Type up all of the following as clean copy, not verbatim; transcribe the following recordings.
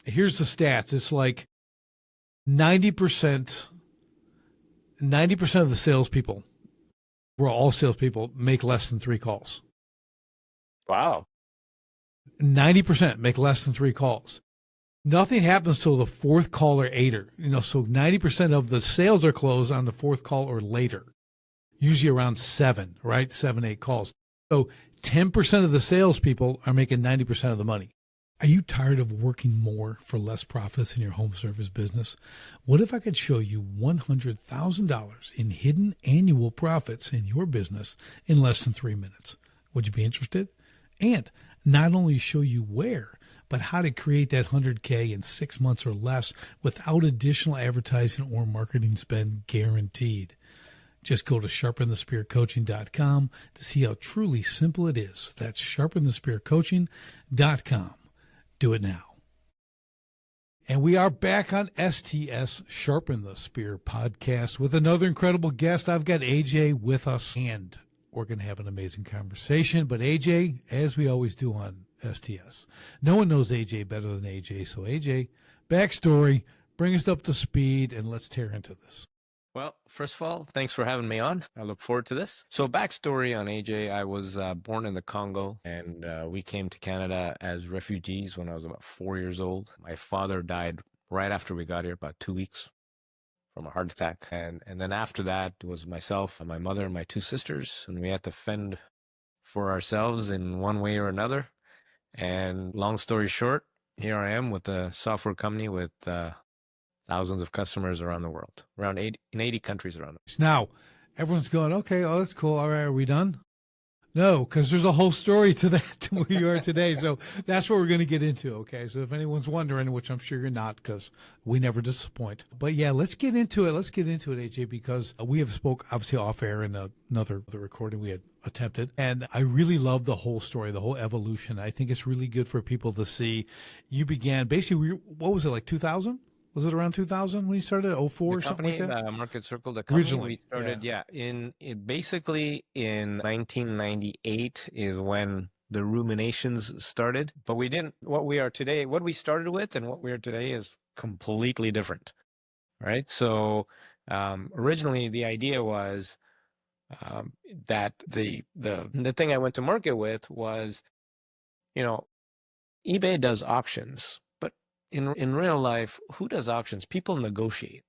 here's the stats. It's like 90% of the salespeople, we're all salespeople, make less than 3 calls. Wow. 90% make less than 3 calls. Nothing happens till the 4th call or later. So 90% of the sales are closed on the 4th call or later, usually around 7, right? 7, 8 calls. So 10% of the salespeople are making 90% of the money. Are you tired of working more for less profits in your home service business? What if I could show you $100,000 in hidden annual profits in your business in less than 3 minutes? Would you be interested? And not only show you where, but how to create that 100K in 6 months or less without additional advertising or marketing spend guaranteed. Just go to sharpenthespearcoaching.com to see how truly simple it is. That's sharpenthespearcoaching.com. Do it now. And we are back on STS Sharpen the Spear podcast with another incredible guest. I've got AJ with us, and we're going to have an amazing conversation. But AJ, as we always do on STS, no one knows AJ better than AJ. So AJ, backstory, bring us up to speed, and let's tear into this. Well, first of all, thanks for having me on. I look forward to this. So backstory on AJ, I was born in the Congo, and we came to Canada as refugees when I was about 4 years old. My father died right after we got here, about 2 weeks, from a heart attack. And then after that, it was myself and my mother and my 2 sisters, and we had to fend for ourselves in one way or another. And long story short, here I am with a software company with thousands of customers around the world, in 80 countries around the world. Now, everyone's going, okay, oh, that's cool. All right, are we done? No, because there's a whole story to that, to where you are today. So that's what we're going to get into, okay? So if anyone's wondering, which I'm sure you're not, because we never disappoint. But yeah, let's get into it. Let's get into it, AJ, because we have spoke, obviously, off air in the recording we had attempted. And I really love the whole story, the whole evolution. I think it's really good for people to see. You began, basically, what was it, like 2000? Was it around 2000 when you started? 04 or something like that? Market Circle, the company Originally, we started, basically in 1998 is when the ruminations started. But we didn't, what we started with and what we are today is completely different, right? So originally the idea was that the thing I went to market with was, eBay does auctions. In real life, who does auctions? People negotiate.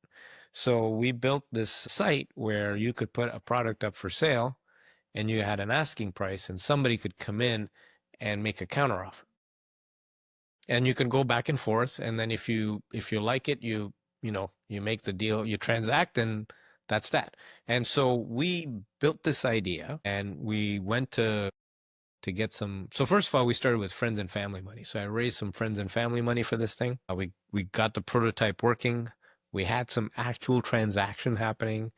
So we built this site where you could put a product up for sale and you had an asking price and somebody could come in and make a counteroffer. And you can go back and forth, and then if you like it, you make the deal, you transact, and that's that. And so we built this idea, and we went to get some. So first of all, we started with friends and family money. So I raised some friends and family money for this thing. We got the prototype working. We had some actual transaction happening.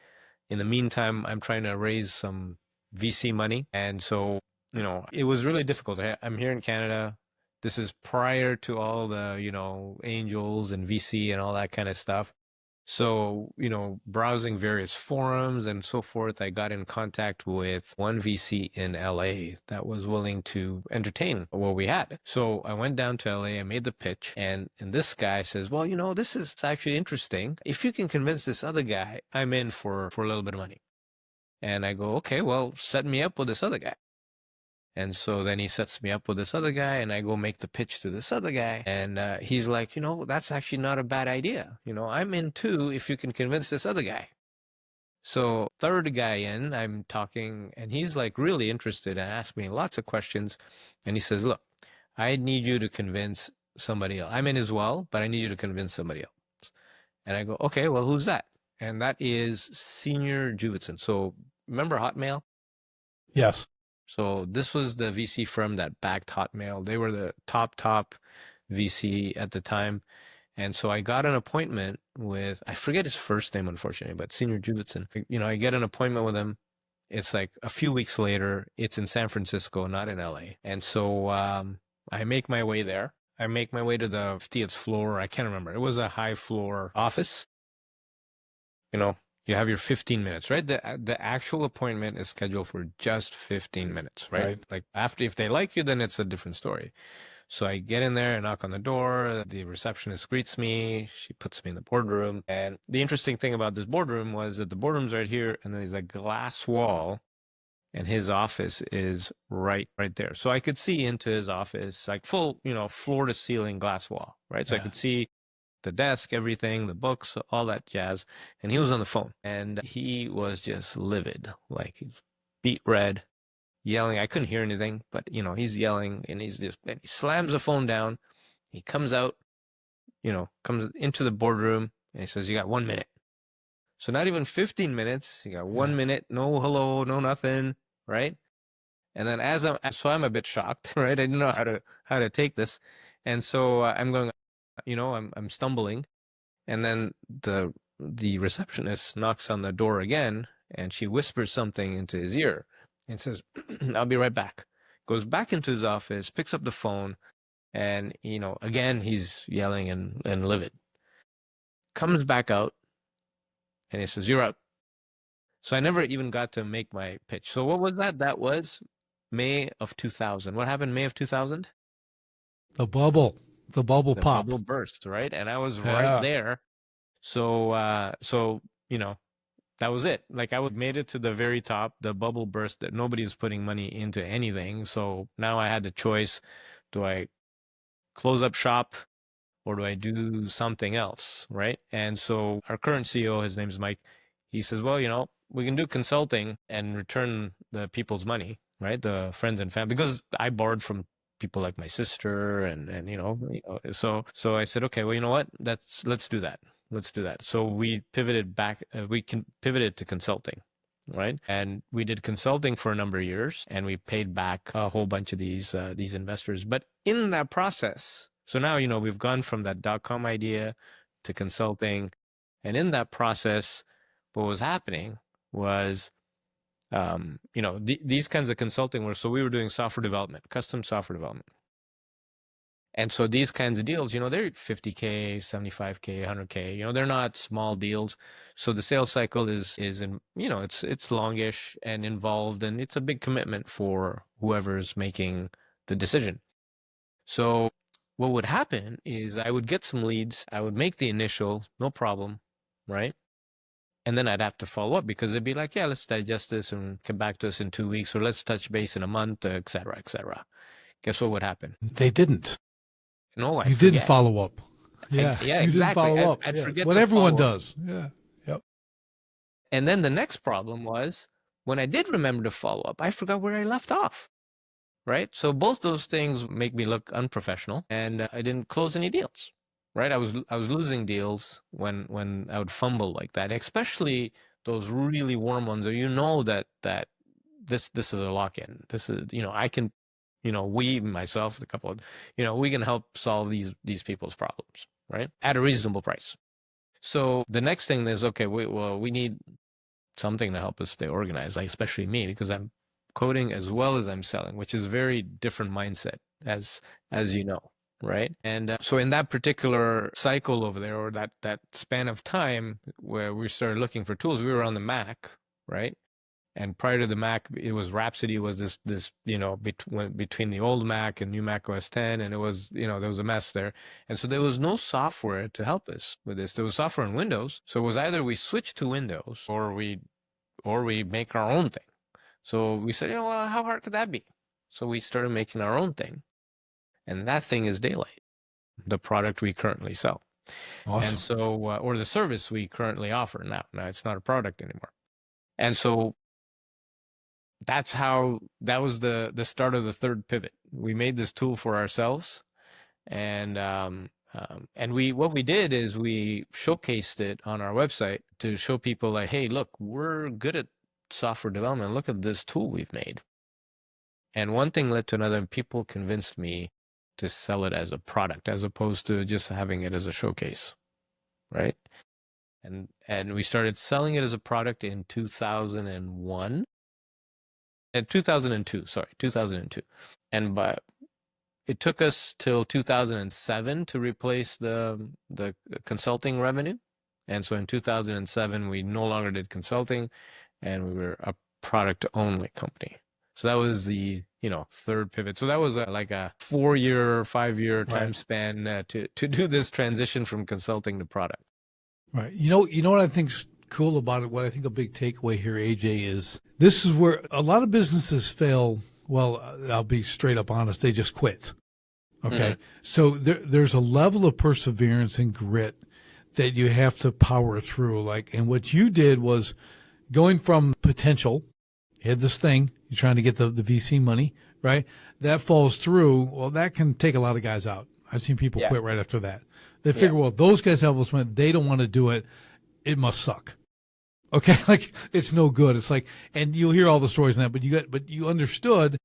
In the meantime, I'm trying to raise some VC money. And so, it was really difficult. I'm here in Canada. This is prior to all the, angels and VC and all that kind of stuff. So, browsing various forums and so forth, I got in contact with one VC in LA that was willing to entertain what we had. So I went down to LA, I made the pitch, and this guy says, well, this is actually interesting. If you can convince this other guy, I'm in for a little bit of money. And I go, okay, well, set me up with this other guy. And so then he sets me up with this other guy, and I go make the pitch to this other guy. And he's like, that's actually not a bad idea. I'm in too if you can convince this other guy. So third guy in, I'm talking, and he's like really interested and asked me lots of questions. And he says, look, I need you to convince somebody else. I'm in as well, but I need you to convince somebody else. And I go, okay, well, who's that? And that is Senior Juvitson. So remember Hotmail? Yes. So this was the VC firm that backed Hotmail. They were the top VC at the time. And so I got an appointment with, I forget his first name, unfortunately, but Senior Juvitson. I get an appointment with him. It's like a few weeks later. It's in San Francisco, not in LA. And so I make my way there. I make my way to the 50th floor. I can't remember. It was a high floor office. You have your 15 minutes, right? The actual appointment is scheduled for just 15 minutes, right? Like if they like you, then it's a different story. So I get in there and knock on the door. The receptionist greets me. She puts me in the boardroom. And the interesting thing about this boardroom was that the boardroom's right here, and there's a glass wall, and his office is right there. So I could see into his office, like full, floor to ceiling glass wall, right? So I Yeah. could see the desk, everything, the books, all that jazz. And he was on the phone, and he was just livid, like beet red, yelling. I couldn't hear anything, but he's yelling, and and he slams the phone down. He comes out, comes into the boardroom, and he says, "You got 1 minute." So not even 15 minutes. You got 1 minute, no hello, no nothing, right? And then I'm a bit shocked, right? I didn't know how to take this, and so I'm going, I'm stumbling, and then the receptionist knocks on the door again, and she whispers something into his ear, and says, "I'll be right back." Goes back into his office, picks up the phone, and again he's yelling and livid. Comes back out, and he says, "You're out." So I never even got to make my pitch. So what was that? That was May of 2000. What happened May of 2000? The bubble The pop. bubble burst, right? And I was right Yeah. there. So that was it. Like I would made it to the very top, the bubble burst, that nobody was putting money into anything. So now I had the choice. Do I close up shop, or do I do something else? Right. And so our current CEO, his name is Mike, he says, well, we can do consulting and return the people's money, right? The friends and family, because I borrowed from people like my sister and so I said, okay, well, you know what? Let's do that. Let's do that. So we pivoted back, we can pivoted to consulting. Right. And we did consulting for a number of years, and we paid back a whole bunch of these investors. But in that process, so now, we've gone from that .com idea to consulting. And in that process, what was happening was, these kinds of consulting were, so we were doing software development, custom software development. And so these kinds of deals, they're 50K, 75K, 100K, they're not small deals. So the sales cycle is it's longish and involved, and it's a big commitment for whoever's making the decision. So what would happen is I would get some leads, I would make the initial, no problem, right? And then I'd have to follow up, because they'd be like, yeah, let's digest this and come back to us in 2 weeks, or let's touch base in a month, et cetera, et cetera. Guess what would happen? They didn't. No, You I'd didn't forget. follow up. Yeah. Yeah, You didn't exactly. follow up. I'd Yeah. forget What to everyone follow up. does. Yeah. Yep. And then the next problem was, when I did remember to follow up, I forgot where I left off. Right. So both those things make me look unprofessional, and I didn't close any deals. Right. I was losing deals when I would fumble like that, especially those really warm ones where that this is a lock-in. This is, I can, we, myself, a couple of, we can help solve these people's problems, right, at a reasonable price. So the next thing is, okay, we need something to help us stay organized, like especially me, because I'm coding as well as I'm selling, which is very different mindset, as you know, right? And so in that particular cycle over there, or that span of time where we started looking for tools, we were on the Mac, right? And prior to the Mac, it was Rhapsody was this between the old Mac and new Mac OS 10, and it was, there was a mess there. And so there was no software to help us with this. There was software in Windows. So it was either we switch to Windows, or we make our own thing. So we said, well, how hard could that be? So we started making our own thing. And that thing is Daylight, the product we currently sell. Awesome. And so, or the service we currently offer now. Now it's not a product anymore. And so that was the start of the third pivot. We made this tool for ourselves, and what we did is we showcased it on our website to show people, like, hey, look, we're good at software development. Look at this tool we've made. And one thing led to another, and people convinced me to sell it as a product as opposed to just having it as a showcase, right? And we started selling it as a product in 2001. 2002, sorry, 2002. And it took us till 2007 to replace the consulting revenue. And so in 2007, we no longer did consulting, and we were a product only company. So that was the, third pivot. So that was like a 4-year, 5-year time Right. span to do this transition from consulting to product. Right. You know what I think's cool about it, what I think a big takeaway here, AJ, is this is where a lot of businesses fail. Well, I'll be straight up honest, they just quit. Okay. So there's a level of perseverance and grit that you have to power through. And what you did was going from potential, you had this thing, you're trying to get the VC money, right? That falls through. Well, that can take a lot of guys out. I've seen people quit right after that. They figure, well, those guys have this money, they don't want to do it. It must suck. Okay. It's no good. It's and you'll hear all the stories on that, but you understood,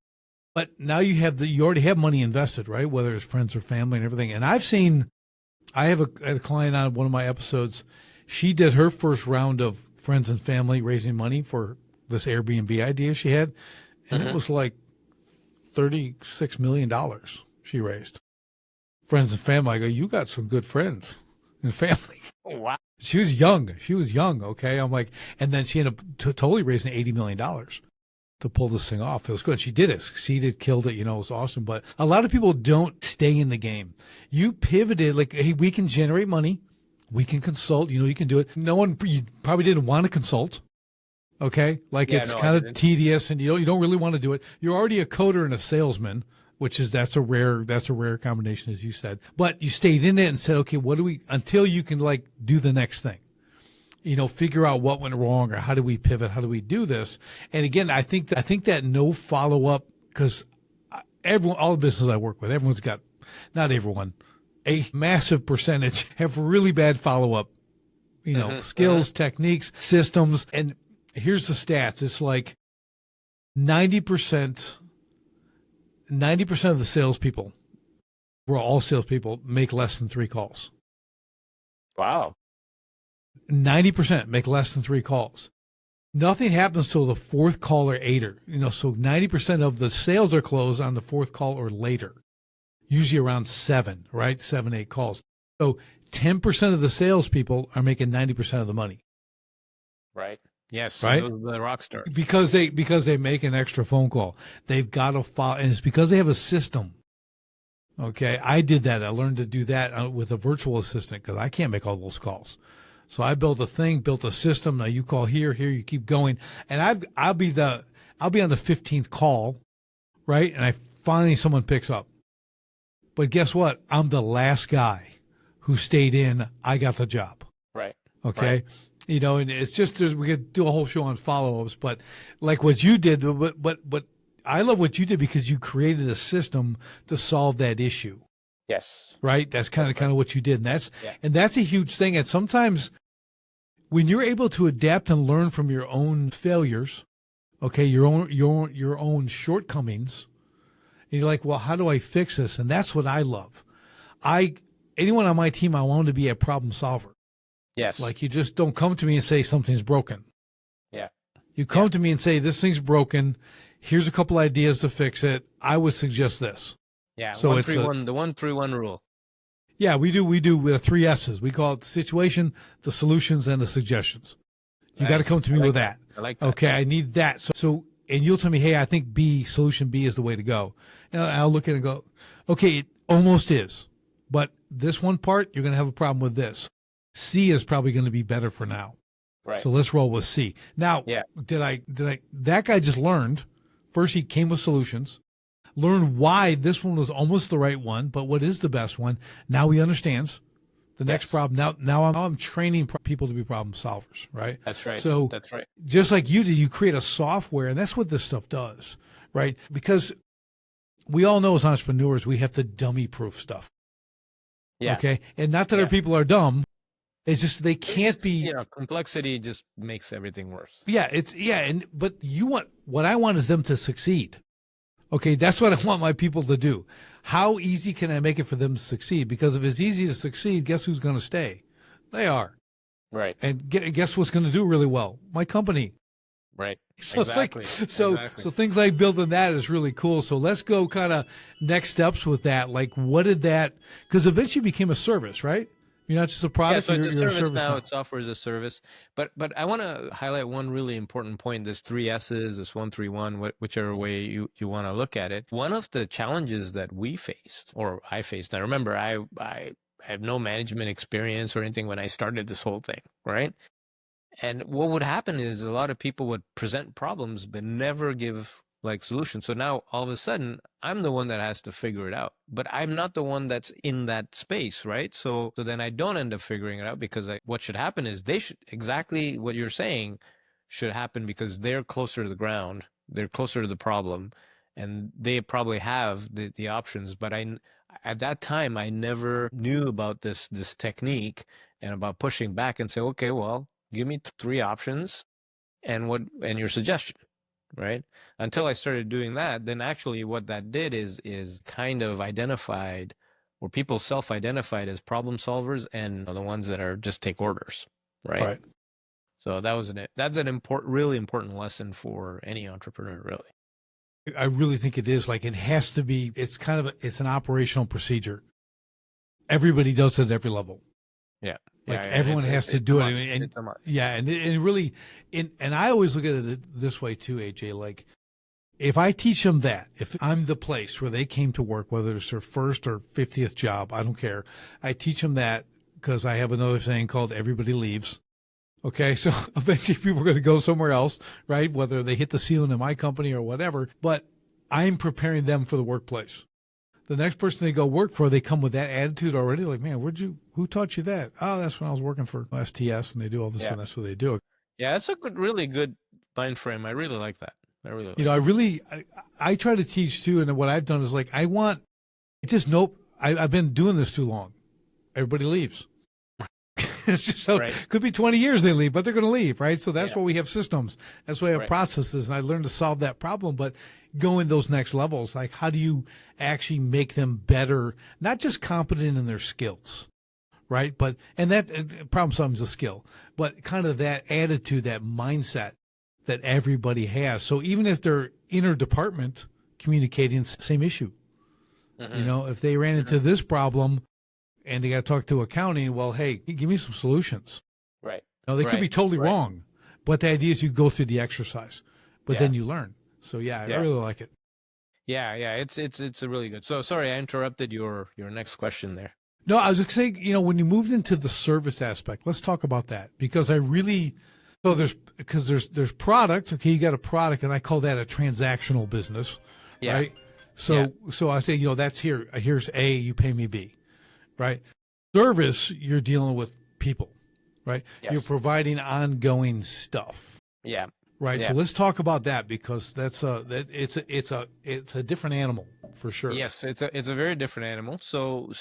but now you already have money invested, right? Whether it's friends or family and everything. And I have a client on one of my episodes. She did her first round of friends and family raising money for this Airbnb idea she had. And it was like $36 million she raised. Friends and family. I go, you got some good friends and family. Oh, wow. She was young. Okay. I'm like, and then she ended up totally raising $80 million to pull this thing off. It was good. She did it, succeeded, killed it. It was awesome. But a lot of people don't stay in the game. You pivoted hey, we can generate money. We can consult. You can do it. You probably didn't want to consult. Okay. It's kind of tedious and you don't really want to do it. You're already a coder and a salesman, which is, that's a rare combination, as you said, but you stayed in it and said, okay, until you can do the next thing, figure out what went wrong or how do we pivot? How do we do this? And again, I think that no follow up, because all the businesses I work with, everyone's got, not everyone, a massive percentage have really bad follow up, skills, techniques, systems. And here's the stats. It's 90% of the salespeople, we're all salespeople, make less than 3 calls. Wow. 90% make less than 3 calls. Nothing happens till the 4th call or later. So 90% of the sales are closed on the 4th call or later, usually around 7, right? 7, 8 calls. So 10% of the salespeople are making 90% of the money. Right. Yes. Right. Those are the rock stars. Because they make an extra phone call. They've got to follow, and it's because they have a system. Okay. I did that. I learned to do that with a virtual assistant because I can't make all those calls. So I built a system. Now you call here, you keep going. And I'll be on the 15th call, right? And finally someone picks up. But guess what? I'm the last guy who stayed in. I got the job. Right. Okay. Right. And it's just, we could do a whole show on follow-ups, but what you did, but I love what you did because you created a system to solve that issue. Yes. Right. That's kind of what you did. And that's a huge thing. And sometimes when you're able to adapt and learn from your own failures, okay, your own shortcomings, and you're like, well, how do I fix this? And that's what I love. Anyone on my team, I want to be a problem solver. Yes. You just don't come to me and say something's broken. Yeah. You come to me and say, this thing's broken. Here's a couple ideas to fix it. I would suggest this. Yeah. So the 1-3-1 rule. Yeah, we do with 3 S's. We call it the situation, the solutions, and the suggestions. You got to come to me with that. I like that. Okay. I need that. So, and you'll tell me, hey, I think solution B is the way to go. And I'll look at it and go, okay, it almost is, but this one part, you're going to have a problem with this. C is probably going to be better for now. Right. So let's roll with C. Now, that guy just learned, first he came with solutions, learned why this one was almost the right one, but what is the best one? Now he understands the next problem. Now I'm training people to be problem solvers, right? That's right. So that's right. Just like you did, you create a software, and that's what this stuff does, right? Because we all know as entrepreneurs, we have to dummy-proof stuff. Yeah. Okay. And not that our people are dumb. It's just they can't be. Complexity just makes everything worse. Yeah. But what I want is them to succeed. Okay. That's what I want my people to do. How easy can I make it for them to succeed? Because if it's easy to succeed, guess who's going to stay? They are. Right. And guess what's going to do really well? My company. Right. So exactly. So things like building that is really cool. So let's go kind of next steps with that. What did that, because eventually it became a service, right? You're not just a Yeah, product, so it's a you're a service service now. now. It's software as a service. But I want to highlight one really important point. This three S's, this 131, whichever way you want to look at it. One of the challenges that we faced, or I faced. Now remember, I have no management experience or anything when I started this whole thing, right? And what would happen is a lot of people would present problems but never give like solutions. So now all of a sudden I'm the one that has to figure it out, but I'm not the one that's in that space, right? So then I don't end up figuring it out because what should happen is they should exactly what you're saying should happen because they're closer to the ground, they're closer to the problem, and they probably have the options. But at that time I never knew about this technique and about pushing back and say, okay, well, give me three options and your suggestion, right? Until I started doing that, then actually what that did is kind of identified, or people self-identified as problem solvers and the ones that are just take orders, right? Right. So that's an really important lesson for any entrepreneur, really. I really think it is. Like, it has to be, it's kind of, it's an operational procedure. Everybody does it at every level. Yeah. Like, Yeah, everyone has to do it. And it's a must. yeah, and it really, and I always look at it this way too, AJ. Like, if I teach them that, if I'm the place where they came to work, whether it's their first or 50th job, I don't care. I teach them that because I have another saying called everybody leaves. Okay. So eventually people are going to go somewhere else, right? Whether they hit the ceiling in my company or whatever, but I'm preparing them for the workplace. The next person they go work for, they come with that attitude already. Like, man, who taught you that? Oh, that's when I was working for STS, and they do all this, and that's what they do. Yeah, that's a really good mind frame. I really like that. I really like I try to teach too. And what I've done is like, nope. I've been doing this too long. Everybody leaves. It's just so, Right. could be 20 years they leave, but they're going to leave, right? So that's Yeah. why we have systems. That's why we have Right. processes. And I learned to solve that problem, but going those next levels, like, how do you actually make them better, not just competent in their skills, right? But, and that problem solving is a skill, but kind of that attitude, that mindset that everybody has. So even if they're inter-department communicating same issue, if they ran into this problem and they got to talk to accounting, well, hey, give me some solutions. Right. They could be totally wrong, but the idea is you go through the exercise, but then you learn. So yeah, I really like it. Yeah, it's a really good. So sorry, I interrupted your next question there. No, I was just saying, when you moved into the service aspect, let's talk about that, because there's product. Okay, you got a product, and I call that a transactional business, right? So I say, that's here's A, you pay me B, right? Service, you're dealing with people, right? Yes. You're providing ongoing stuff. Yeah. Right. Yeah. So let's talk about that, because it's a different animal for sure. Yes, it's a very different animal. So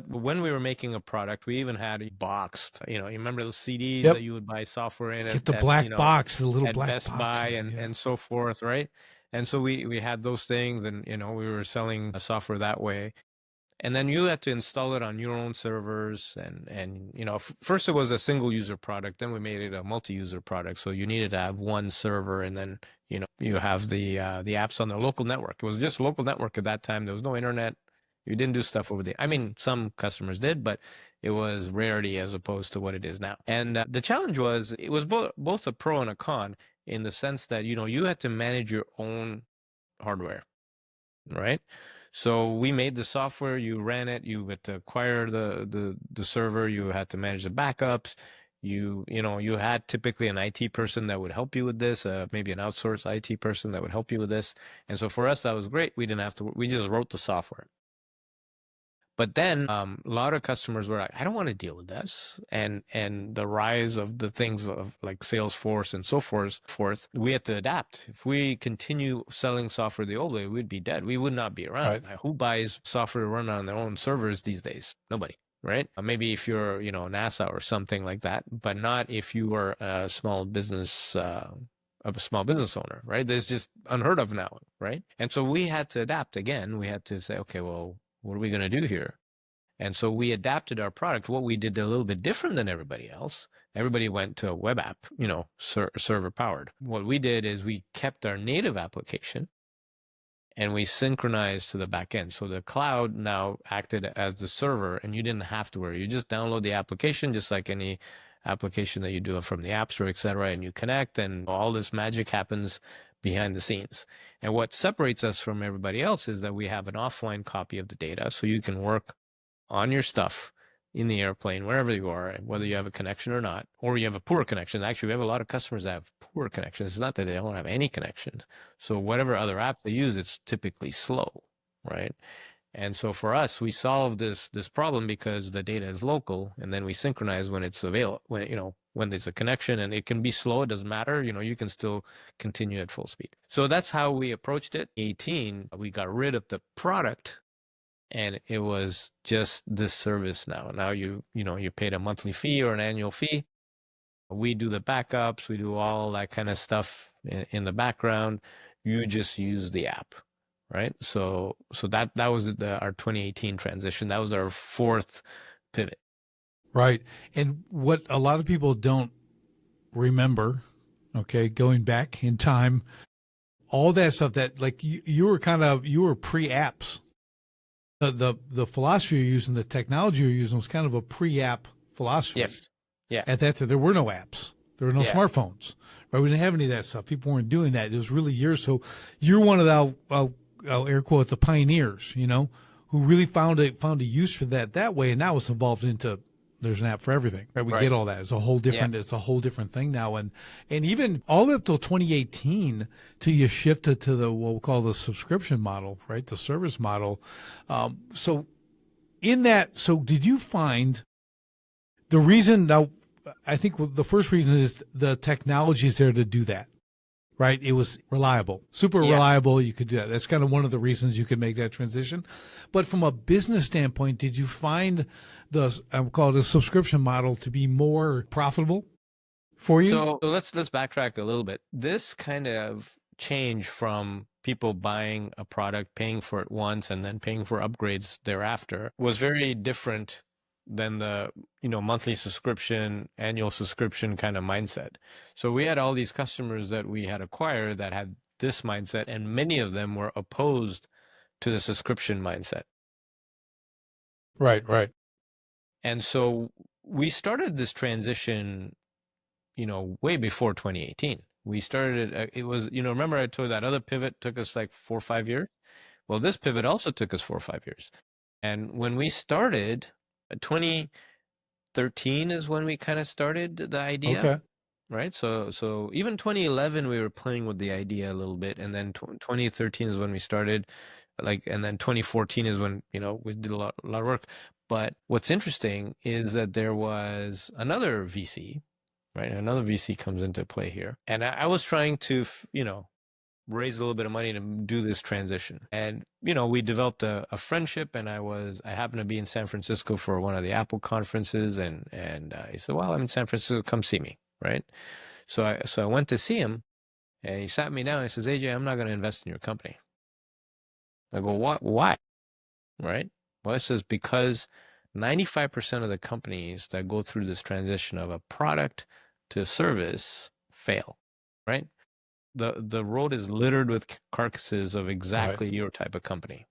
when we were making a product, we even had a boxed. You remember those CDs that you would buy software in? Get the black box, the little at black Best box, Buy and so forth, right? And so we had those things, and we were selling a software that way. And then you had to install it on your own servers, and first it was a single user product, then we made it a multi-user product. So you needed to have one server, and then you have the apps on the local network. It was just a local network at that time. There was no internet. You didn't do stuff over there. I mean, some customers did, but it was rarity as opposed to what it is now. And the challenge was, it was both a pro and a con, in the sense that you had to manage your own hardware, right? So we made the software, you ran it, you had to acquire the server, you had to manage the backups, you had typically an IT person that would help you with this, maybe an outsourced IT person that would help you with this. And so for us, that was great. We didn't have to, we just wrote the software. But then a lot of customers were like, I don't want to deal with this. And the rise of the things of like Salesforce and so forth, we had to adapt. If we continue selling software the old way, we'd be dead. We would not be around. Right. Who buys software to run on their own servers these days? Nobody, right? Maybe if you're, NASA or something like that, but not if you are a small business owner, right? That's just unheard of now, right? And so we had to adapt again. We had to say, okay, well, what are we going to do here? And so we adapted our product. What we did a little bit different than everybody else. Everybody went to a web app, server powered. What we did is we kept our native application, and we synchronized to the back end. So the cloud now acted as the server, and you didn't have to worry. You just download the application, just like any application that you do from the App Store, etc., and you connect, and all this magic happens behind the scenes. And what separates us from everybody else is that we have an offline copy of the data, so you can work on your stuff in the airplane, wherever you are, whether you have a connection or not, or you have a poor connection. Actually, we have a lot of customers that have poor connections. It's not that they don't have any connections. So whatever other app they use, it's typically slow, right? And so for us, we solve this problem because the data is local, and then we synchronize when it's available, when there's a connection, and it can be slow, it doesn't matter, you can still continue at full speed. So that's how we approached it. 18, we got rid of the product, and it was just this service now. Now you paid a monthly fee or an annual fee. We do the backups, we do all that kind of stuff in the background. You just use the app, right? So that was our 2018 transition. That was our fourth pivot. Right. And what a lot of people don't remember, okay, going back in time, all that stuff that like you were pre-apps. The philosophy you're using, the technology you're using was kind of a pre-app philosophy. Yes. Yeah. At that time, there were no apps. There were no Yeah. smartphones. Right? We didn't have any of that stuff. People weren't doing that. It was really yours. So you're one of the, I'll air quote, the pioneers, who really found a use for that way. And now it's evolved into there's an app for everything. Right? We Right. get all that. It's a whole different. Yeah. It's a whole different thing now. And even all the way up till 2018, till you shifted to the what we'll call the subscription model, right? The service model. So did you find the reason now? I think the first reason is the technology is there to do that, right? It was reliable, super reliable. You could do that. That's kind of one of the reasons you could make that transition. But from a business standpoint, did you find I would call it a subscription model to be more profitable for you? So let's backtrack a little bit. This kind of change from people buying a product, paying for it once, and then paying for upgrades thereafter was very different than the monthly subscription, annual subscription kind of mindset. So we had all these customers that we had acquired that had this mindset, and many of them were opposed to the subscription mindset. Right, right. And so we started this transition, way before 2018. We started it was, remember I told you that other pivot took us like 4 or 5 years? Well, this pivot also took us 4 or 5 years. And when we started, 2013 is when we kind of started the idea. Okay. Right. So even 2011, we were playing with the idea a little bit. And then 2013 is when we started, and then 2014 is when, we did a lot of work. But what's interesting is that there was another VC, right? Another VC comes into play here. And I was trying to, raise a little bit of money to do this transition. And, we developed a friendship, and I happened to be in San Francisco for one of the Apple conferences. And he said, well, I'm in San Francisco, come see me. Right. So I went to see him, and he sat me down and he says, AJ, I'm not going to invest in your company. I go, what? Why? Right. Well, it says because 95% of the companies that go through this transition of a product to service fail, right? The road is littered with carcasses of exactly your type of company.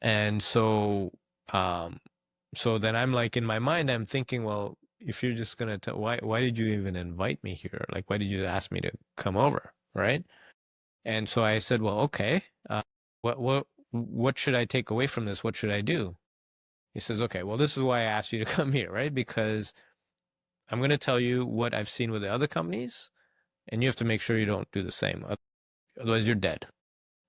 And so then I'm like, in my mind, I'm thinking, well, if you're just going to why did you even invite me here? Like, why did you ask me to come over? Right. And so I said, well, okay, what should I take away from this? What should I do? He says, okay, well, this is why I asked you to come here, right? Because I'm going to tell you what I've seen with the other companies, and you have to make sure you don't do the same. Otherwise, you're dead,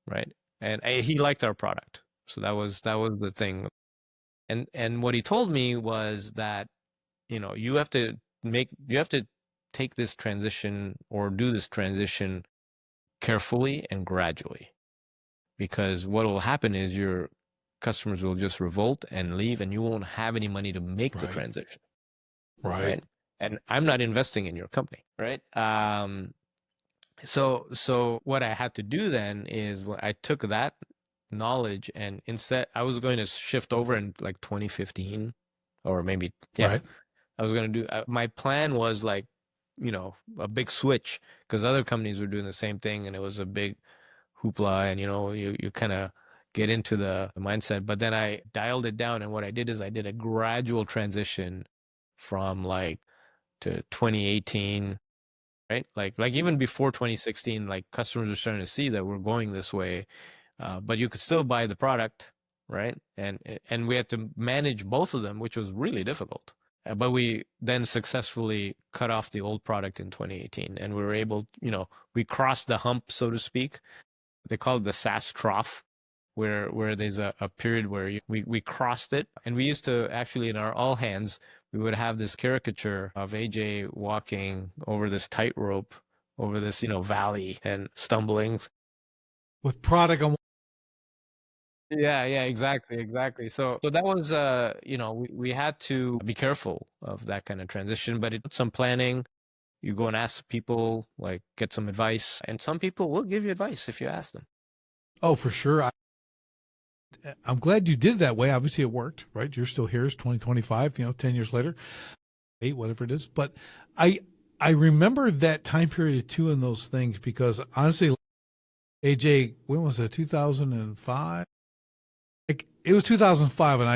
right? And he liked our product, so that was the thing. And what he told me was that, you have to take this transition or do this transition carefully and gradually, because what will happen is your customers will just revolt and leave, and you won't have any money to make the transition. Right. And I'm not investing in your company. Right. So what I had to do then is I took that knowledge, and instead I was going to shift over in like 2015 or maybe, Right. I was going to do, my plan was like, a big switch, because other companies were doing the same thing, and it was a big hoopla and, you kind of get into the mindset. But then I dialed it down. And what I did is I did a gradual transition from like to 2018, right? Like even before 2016, like customers were starting to see that we're going this way, but you could still buy the product, right? And we had to manage both of them, which was really difficult. But we then successfully cut off the old product in 2018, and we were able, we crossed the hump, so to speak. They call it the SaaS trough, where there's a period where we crossed it. And we used to actually, in our all hands, we would have this caricature of AJ walking over this tightrope over this, valley and stumbling. With product on. Yeah, exactly. So that was, we had to be careful of that kind of transition, but it took some planning. You go and ask people, like, get some advice, and some people will give you advice if you ask them. Oh, for sure. I'm glad you did it that way. Obviously, it worked, right? You're still here. It's 2025. 10 years later, 8, whatever it is. But I remember that time period too in those things because honestly, AJ, when was it? 2005. It was 2005, and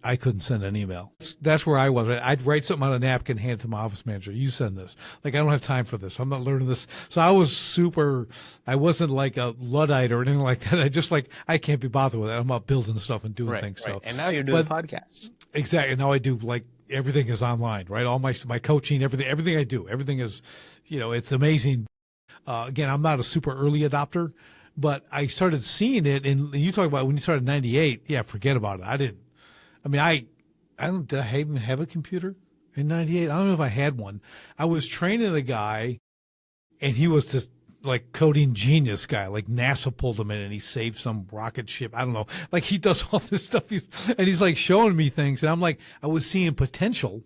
I couldn't send an email. That's where I was. I'd write something on a napkin, hand it to my office manager. You send this. Like, I don't have time for this. I'm not learning this. So I wasn't like a Luddite or anything like that. I can't be bothered with it. I'm about building stuff and doing things. Right. So, and now you're doing podcasts. Exactly. Now I do, like, everything is online, right? All my coaching, everything I do, everything is, it's amazing. Again, I'm not a super early adopter, but I started seeing it. And you talk about when you started in 98. Yeah, forget about it. I did I even have a computer in 98? I don't know if I had one. I was training a guy, and he was this like coding genius guy. Like NASA pulled him in and he saved some rocket ship. I don't know. Like he does all this stuff. He's like showing me things. And I'm like, I was seeing potential.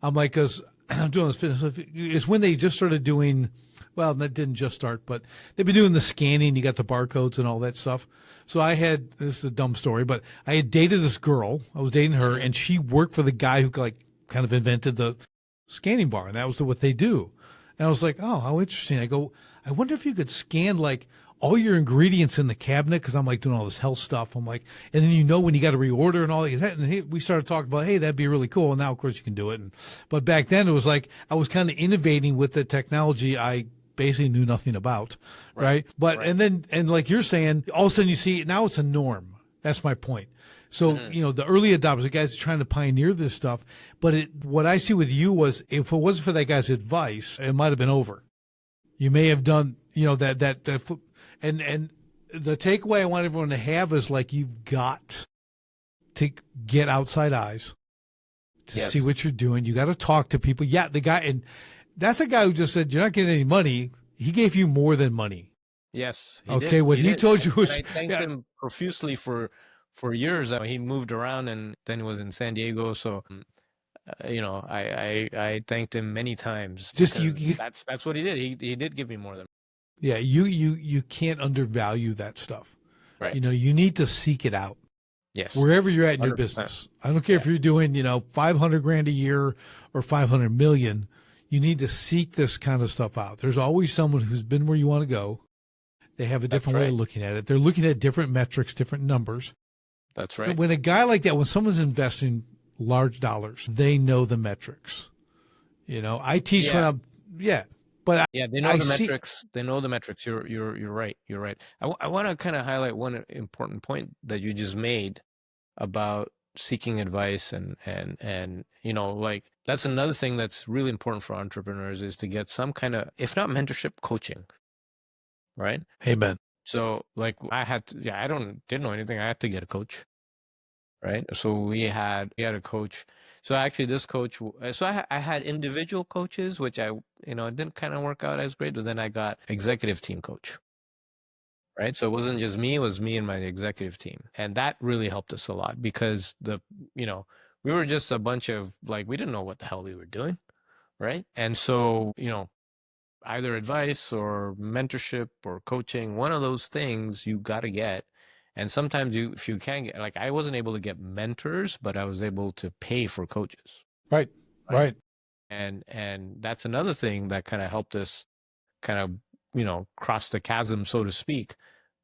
I'm like, cause I'm doing this fitness. It's when they just started doing, well, that didn't just start, but they've been doing the scanning. You got the barcodes and all that stuff. So this is a dumb story, but I had dated this girl. I was dating her, and she worked for the guy who like kind of invented the scanning bar, and that was what they do. And I was like, oh, how interesting. I go, I wonder if you could scan like all your ingredients in the cabinet, because I'm like doing all this health stuff. I'm like, and then when you got to reorder and all that. And we started talking about, hey, that'd be really cool. And now, of course, you can do it. But back then, it was like I was kind of innovating with the technology I basically knew nothing about, right? But and like you're saying, all of a sudden you see now it's a norm. That's my point. So the early adopters, the guys trying to pioneer this stuff. But what I see with you was, if it wasn't for that guy's advice, it might have been over. You may have done, and the takeaway I want everyone to have is like you've got to get outside eyes to see what you're doing. You got to talk to people. Yeah, the guy, and that's a guy who just said you're not getting any money. He gave you more than money. Yes. Okay. What he told you was, I thanked him profusely for years. He moved around and then was in San Diego. So, I thanked him many times. Just that's what he did. He did give me more than. Yeah. You can't undervalue that stuff. Right. You need to seek it out. Yes. Wherever you're at in your business. I don't care if you're doing, $500,000 a year or 500 million. You need to seek this kind of stuff out. There's always someone who's been where you want to go. They have a different way of looking at it. They're looking at different metrics, different numbers. That's right. But when a guy like that, when someone's investing large dollars, they know the metrics. I teach when I'm, but they know the metrics. They know the metrics. You're right. You're right. I want to kind of highlight one important point that you just made about seeking advice and like that's another thing that's really important for entrepreneurs is to get some kind of, if not mentorship, coaching. Right. Amen. So like I had to, didn't know anything. I had to get a coach. Right. So we had a coach. So actually this coach, so I had individual coaches, which it didn't kind of work out as great, but then I got executive team coach. Right. So it wasn't just me, it was me and my executive team. And that really helped us a lot because we were just a bunch of we didn't know what the hell we were doing. Right. And so, either advice or mentorship or coaching, one of those things you got to get. And sometimes if you can't get, I wasn't able to get mentors, but I was able to pay for coaches. Right. And that's another thing that kind of helped us kind of, crossed the chasm, so to speak,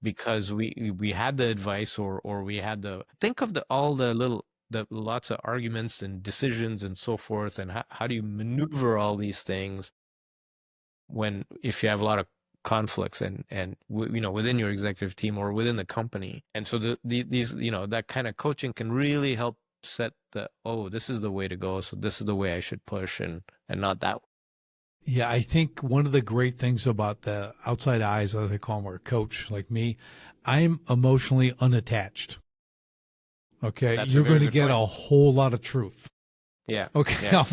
because we had the advice, or we had the think of all the lots of arguments and decisions and so forth, and how do you maneuver all these things if you have a lot of conflicts and within your executive team or within the company. And so these that kind of coaching can really help set this is the way to go, so this is the way I should push, and not that. Yeah, I think one of the great things about the outside eyes, as they call them, or a coach like me, I'm emotionally unattached. Okay, you're going to get a whole lot of truth. Yeah. Okay, yeah.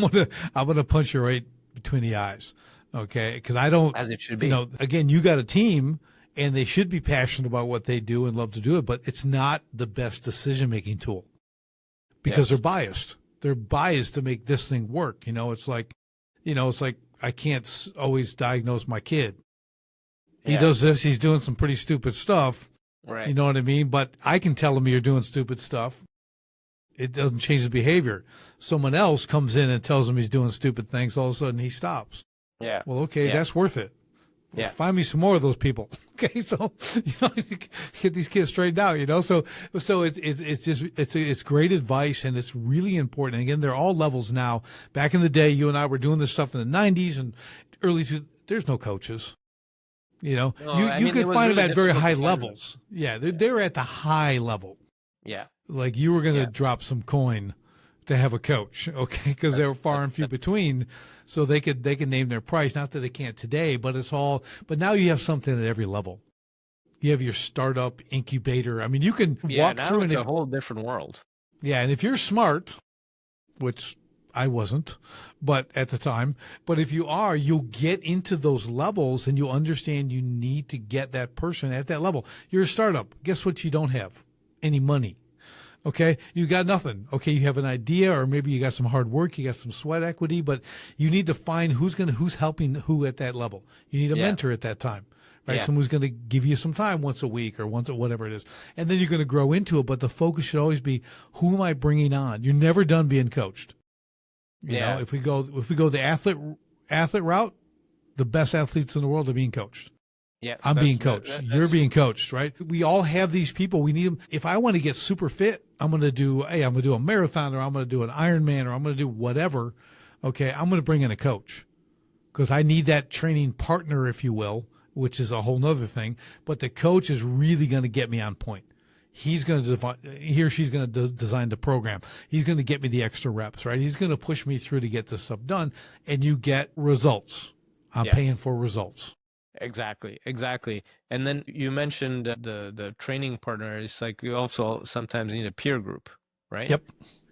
I'm gonna punch you right between the eyes. Okay, because I don't, as it should be. Again, you got a team, and they should be passionate about what they do and love to do it, but it's not the best decision making tool because they're biased. They're biased to make this thing work. It's like I can't always diagnose my kid. He does this. He's doing some pretty stupid stuff. Right. You know what I mean? But I can tell him you're doing stupid stuff. It doesn't change his behavior. Someone else comes in and tells him he's doing stupid things. All of a sudden he stops. Yeah. Well, okay, that's worth it. Yeah. Find me some more of those people. Okay, so get these kids straightened out. So it's great advice, and it's really important. And again, they're all levels now. Back in the day, you and I were doing this stuff in the 90s and early. There's no coaches. You can find them at very high levels. Yeah, they're at the high level. Yeah, like you were going to drop some coin to have a coach, okay? Because they're far and few between, so they could name their price. Not that they can't today, but but now you have something at every level. You have your startup incubator. I mean, you can walk through, and it's a whole different world. Yeah, and if you're smart, which I wasn't, but at the time, but if you are, you'll get into those levels and you'll understand you need to get that person at that level. You're a startup. Guess what? You don't have any money. Okay. You got nothing. Okay. You have an idea, or maybe you got some hard work, you got some sweat equity, but you need to find who's helping who at that level. You need a mentor at that time, right? Yeah. Someone who's going to give you some time once a week or whatever it is. And then you're going to grow into it. But the focus should always be, who am I bringing on? You're never done being coached. You know, if we go the athlete route, the best athletes in the world are being coached. Yeah, I'm being coached. You're being coached, right? We all have these people. We need them. If I want to get super fit, I'm going to do a marathon, or I'm going to do an Ironman, or I'm going to do whatever. Okay, I'm going to bring in a coach because I need that training partner, if you will, which is a whole nother thing. But the coach is really going to get me on point. He's going to he or she's going to design the program. He's going to get me the extra reps, right? He's going to push me through to get this stuff done, and you get results. I'm paying for results. Exactly. And then you mentioned the training partner. It's like you also sometimes need a peer group, right? Yep.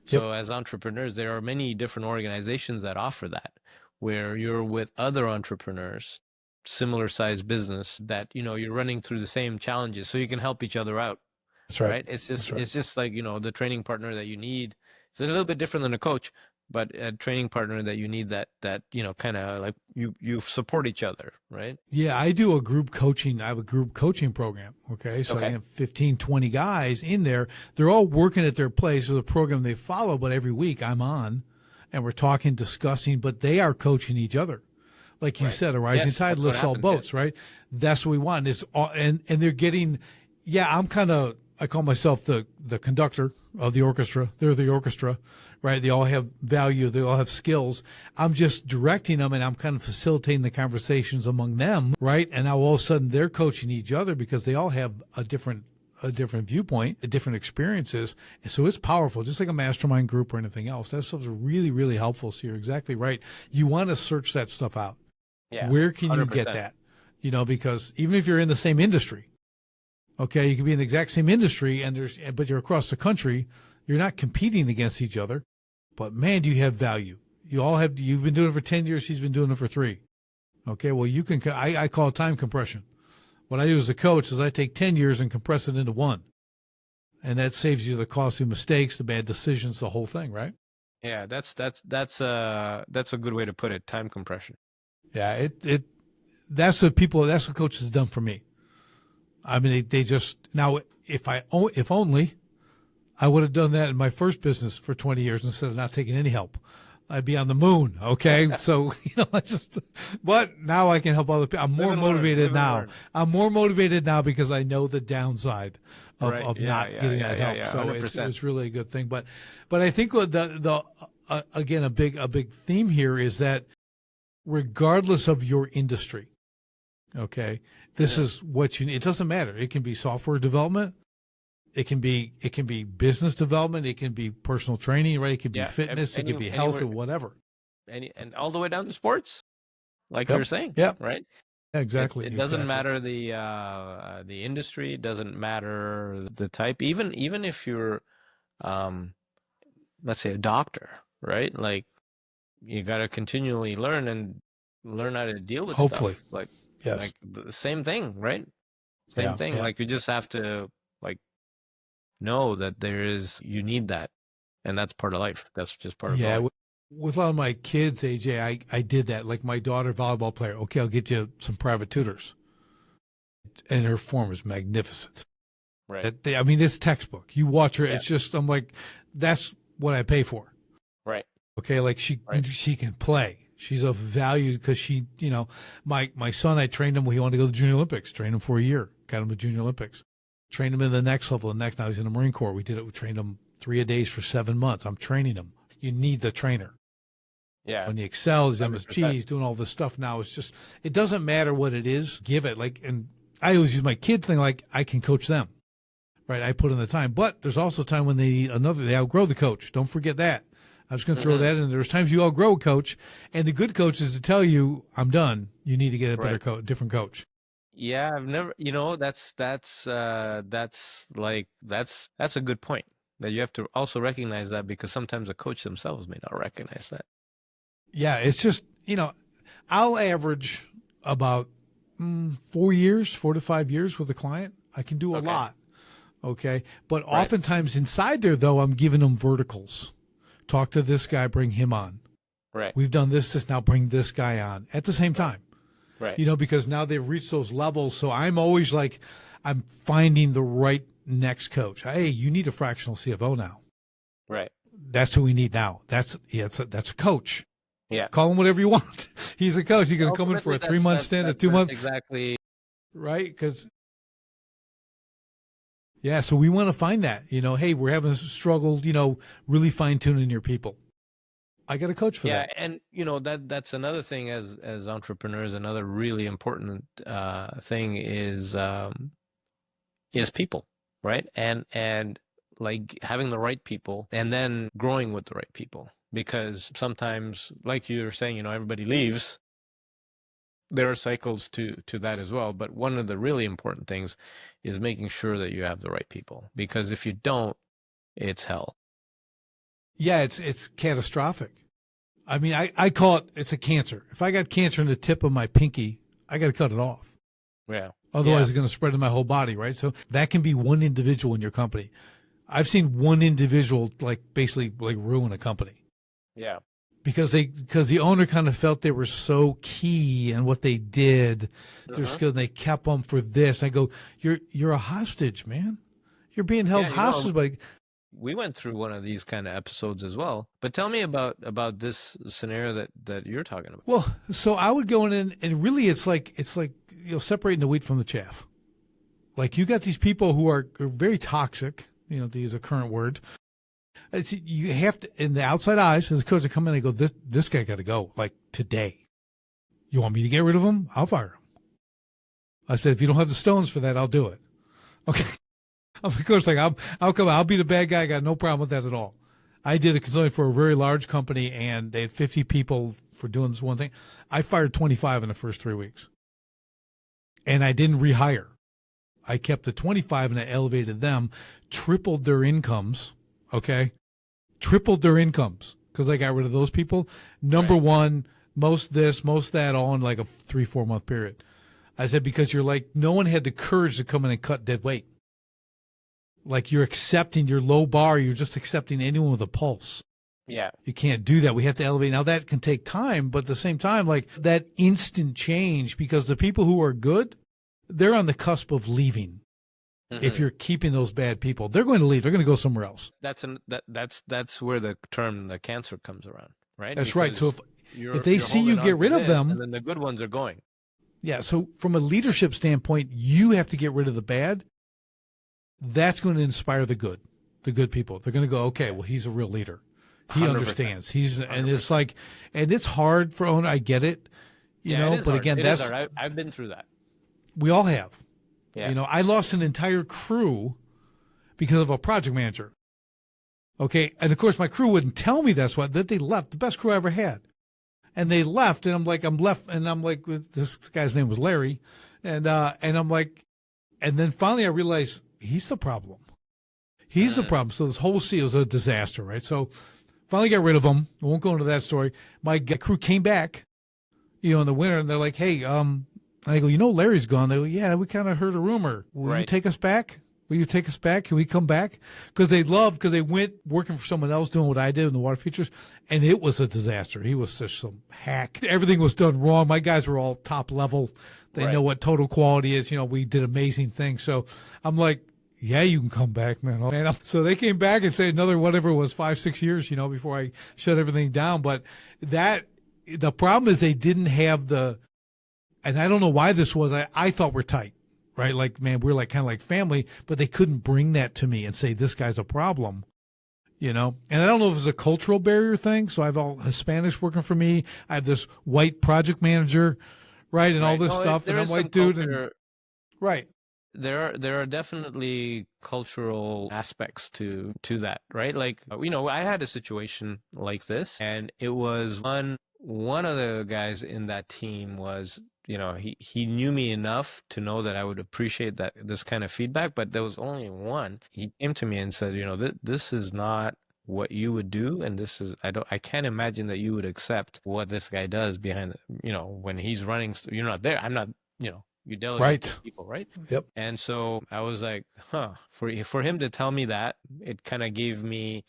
So as entrepreneurs, there are many different organizations that offer that, where you're with other entrepreneurs, similar sized business, that you're running through the same challenges, so you can help each other out. That's right. It's just like the training partner that you need. It's a little bit different than a coach, but a training partner that you need that kind of like you support each other, right? Yeah, I do a group coaching. I have a group coaching program. Okay. So I have 15, 20 guys in there. They're all working at their place. There's a program they follow, but every week I'm on and we're talking, discussing, but they are coaching each other. Like you said, a rising tide lifts all boats, right? That's what we want. And they're getting, I call myself the conductor of the orchestra. They're the orchestra, right? They all have value. They all have skills. I'm just directing them, and I'm kind of facilitating the conversations among them, right? And now all of a sudden they're coaching each other because they all have a different viewpoint, different experiences. And so it's powerful, just like a mastermind group or anything else. That stuff's really, really helpful. So you're exactly right. You want to search that stuff out. Yeah. Where can 100%. you get that? Because even if you're in the same industry, okay, you can be in the exact same industry, but you're across the country. You're not competing against each other, but man, do you have value? You've been doing it for 10 years. She's been doing it for 3. Okay, well, you can. I call it time compression. What I do as a coach is I take 10 years and compress it into 1, and that saves you the costly mistakes, the bad decisions, the whole thing, right? Yeah, that's a good way to put it. Time compression. Yeah, that's what coaches have done for me. I mean, they just, now, if only I would have done that in my first business for 20 years instead of not taking any help. I'd be on the moon. Okay. So, but now I can help other people. I'm more motivated now. I'm more motivated now because I know the downside of not getting that help. So it's really a good thing. But I think what again, a big theme here is that regardless of your industry, okay, this is what you need. It doesn't matter. It can be software development. It can be business development. It can be personal training, right? It can be fitness. It can be health or whatever. And all the way down to sports, like you're saying, right? Yeah, exactly. It doesn't matter the industry. It doesn't matter the type. Even if you're, let's say, a doctor, right? Like you got to continually learn how to deal with stuff. Like the same thing, right? Same thing. Yeah. Like you just have to know that you need that, and that's part of life. That's just part of life. With a lot of my kids, AJ, I did that. Like my daughter, volleyball player. Okay, I'll get you some private tutors, and her form is magnificent. Right. I mean, it's textbook. You watch her. It's just, I'm like, that's what I pay for. Right. Okay, like she can play. She's of value because she, my son, I trained him when he wanted to go to the Junior Olympics. Trained him for a year. Got him to Junior Olympics. Trained him in the next level. Now he's in the Marine Corps. We trained him 3 days for 7 months. I'm training him. You need the trainer. Yeah. When he excels, he's MSG, he's doing all this stuff now. It's just, it doesn't matter what it is. Give it. And I always use my kid thing, like I can coach them, right? I put in the time, but there's also time when they outgrow the coach. Don't forget that. I was going to throw that in. There's times you outgrow a coach, and the good coach is to tell you, I'm done. You need to get a better different coach. Yeah, I've never, that's a good point, that you have to also recognize that, because sometimes the coach themselves may not recognize that. Yeah, it's just, I'll average about 4 to 5 years with a client. I can do a lot. Okay. But oftentimes inside there, though, I'm giving them verticals. Talk to this guy, bring him on. Right. We've done this, now bring this guy on at the same time. Right. Because now they've reached those levels. So I'm always like, I'm finding the right next coach. Hey, you need a fractional CFO now. Right. That's who we need now. That's a coach. Yeah. Call him whatever you want. He's a coach. He's going to come in for a 3-month stint, a 2-month. Exactly. Right. Because, so we want to find that, hey, we're having a struggle, really fine tuning your people. I got a coach for that. Yeah, and that's another thing as entrepreneurs. Another really important thing is people, right? And like having the right people, and then growing with the right people. Because sometimes, like you were saying, everybody leaves. There are cycles to that as well. But one of the really important things is making sure that you have the right people. Because if you don't, it's hell. Yeah, it's catastrophic. I mean, I call it's a cancer. If I got cancer in the tip of my pinky, I got to cut it off. Yeah. Otherwise, it's going to spread to my whole body, right? So that can be one individual in your company. I've seen one individual basically ruin a company. Yeah. Because the owner kind of felt they were so key in what they did, their skill, and they kept them for this. I go, you're a hostage, man. You're being held hostage by. We went through one of these kind of episodes as well. But tell me about this scenario that you're talking about. Well, so I would go in and really it's like separating the wheat from the chaff. Like you got these people who are very toxic, to use a current word. You have to, in the outside eyes, as a coach, I come in and I go, this guy got to go, like today. You want me to get rid of him? I'll fire him. I said, if you don't have the stones for that, I'll do it. Okay. Of course, I'll come. I'll be the bad guy. I got no problem with that at all. I did a consulting for a very large company, and they had 50 people for doing this one thing. I fired 25 in the first 3 weeks, and I didn't rehire. I kept the 25 and I elevated them, tripled their incomes. Okay, tripled their incomes because I got rid of those people. Number one, most this, most that, all in like a 3-4 month period. I said because no one had the courage to come in and cut dead weight. Like you're accepting your low bar. You're just accepting anyone with a pulse. Yeah. You can't do that. We have to elevate. Now that can take time, but at the same time, like that instant change, because the people who are good, they're on the cusp of leaving. Mm-hmm. If you're keeping those bad people, they're going to leave. They're going to go somewhere else. That's where the term the cancer comes around. right? That's right. So Because if they you're see you holding get on to rid of this, and them, then the good ones are going. yeah. So from a leadership standpoint, you have to get rid of the bad. That's going to inspire the good people. They're going to go, okay, well, he's a real leader. He 100%. understands. He's, and 100%. it's like, and it's hard for owner. I get it, you Yeah, know, it is but hard. again, It is that's, hard. I've been through that. we all have, Yeah. you know, I lost an entire crew because of a project manager. Okay. And of course my crew wouldn't tell me that's why, that they left, the best crew I ever had. And they left, and I'm like, this guy's name was Larry. And I'm like, and then finally I realized he's the problem. He's the problem. So this whole scene was a disaster, right? So finally got rid of him. I won't go into that story. My crew came back, you know, in the winter, and they're like, hey, I go, you know, Larry's gone. They go, yeah, we kind of heard a rumor. Will you take us back? Will you take us back? Can we come back? Because they went working for someone else doing what I did in the water features, and it was a disaster. He was such some hack. Everything was done wrong. My guys were all top level. They know what total quality is. You know, we did amazing things. So I'm like, yeah, you can come back, man. And so they came back and said another, whatever it was, 5-6 years, you know, before I shut everything down. But the problem is they didn't have and I don't know why this was. I thought we're tight, right? Like, man, we're like kind of like family, but they couldn't bring that to me and say, this guy's a problem, you know? And I don't know if it's a cultural barrier thing. So I have all Hispanics working for me. I have this white project manager, right? And all this stuff. And I'm like, dude, right. There are definitely cultural aspects to that, right? Like, you know, I had a situation like this, and it was one of the guys in that team was, you know, he knew me enough to know that I would appreciate this kind of feedback, but there was only one. He came to me and said, you know, this is not what you would do, and I can't imagine that you would accept what this guy does behind, you know, when he's running. You're not there. I'm not, you know. You delegate to people, right? Yep. And so I was like, for him to tell me that, it kind of gave me.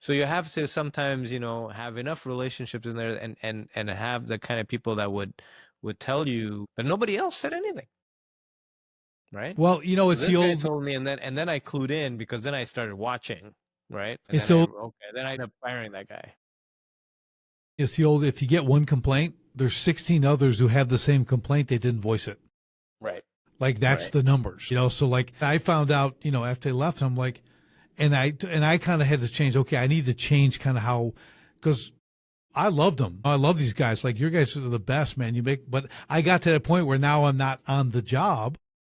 So you have to sometimes, you know, have enough relationships in there, and have the kind of people that would tell you, but nobody else said anything, right? Well, you know, it's this guy told me, and then I clued in, because then I started watching, right? And then I ended up firing that guy. It's the old, if you get one complaint, there's 16 others who have the same complaint, they didn't voice it. Right. Like that's the numbers, you know? So like I found out, you know, after they left, I'm like, and I kind of had to change. Okay. I need to change kind of how, cause I loved them. I love these guys. Like, your guys are the best, man. But I got to that point where now I'm not on the job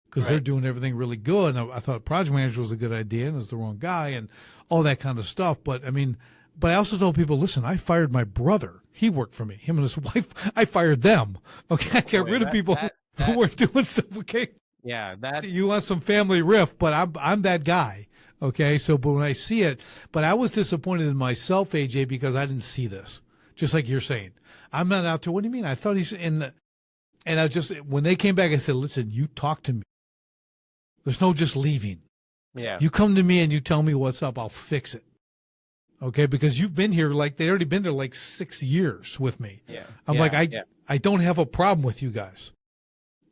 because they're doing everything really good. And I thought project manager was a good idea and was the wrong guy and all that kind of stuff. But I mean, but I also told people, listen, I fired my brother. He worked for me. Him and his wife, I fired them. Okay. I got rid of people who weren't doing stuff. Okay. Yeah. You want some family riff, but I'm that guy. Okay. So, but when I see it, but I was disappointed in myself, AJ, because I didn't see this. Just like you're saying, I'm not out there. What do you mean? I thought he's in and I just, when they came back, I said, listen, you talk to me. There's no just leaving. Yeah. You come to me and you tell me what's up. I'll fix it. Okay. Because you've been here, like they already been there like 6 years with me. Yeah. I'm I don't have a problem with you guys.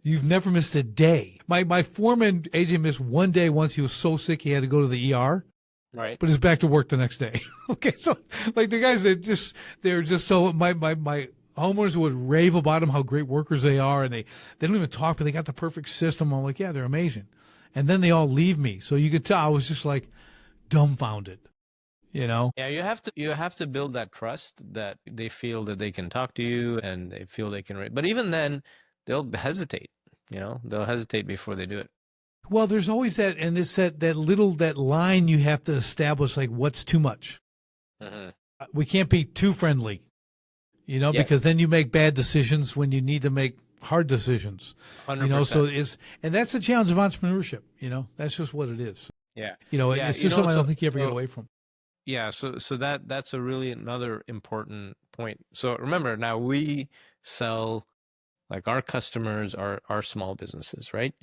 You've never missed a day. My foreman, AJ, missed one day once. He was so sick he had to go to the ER. Right. But he's back to work the next day. Okay. So like the guys that they're just so, my homeowners would rave about them, how great workers they are. And they don't even talk, but they got the perfect system. I'm like, yeah, they're amazing. And then they all leave me. So you could tell I was just like dumbfounded, you know? Yeah. You have to build that trust that they feel that they can talk to you and they feel they can, but even then they'll hesitate, you know, they'll hesitate before they do it. Well, there's always that, and it's that line you have to establish, like what's too much. Mm-hmm. We can't be too friendly, you know, because then you make bad decisions when you need to make hard decisions. 100%. You know, so and that's the challenge of entrepreneurship. You know, that's just what it is. Yeah. You know, it's just something I don't think you ever get away from. Yeah. So that's a really another important point. So remember, now we sell, like, our customers are small businesses, right?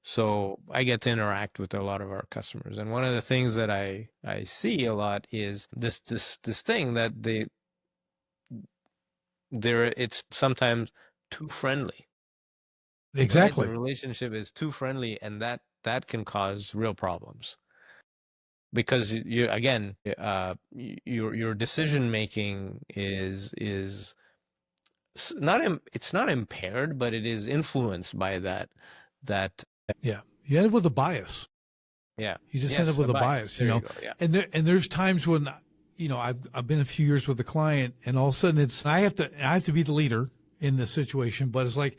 So I get to interact with a lot of our customers. And one of the things that I see a lot is this thing that it's sometimes too friendly. Exactly. Right? The relationship is too friendly, and that can cause real problems. because you again, your decision making is it's not impaired, but it is influenced by that. Yeah. You end up with a bias. Yeah. You just end up Yes, a with a bias. bias, There you go. Yeah. and there's times when, I've been a few years with a client, and all of a sudden I have to be the leader in this situation, but it's like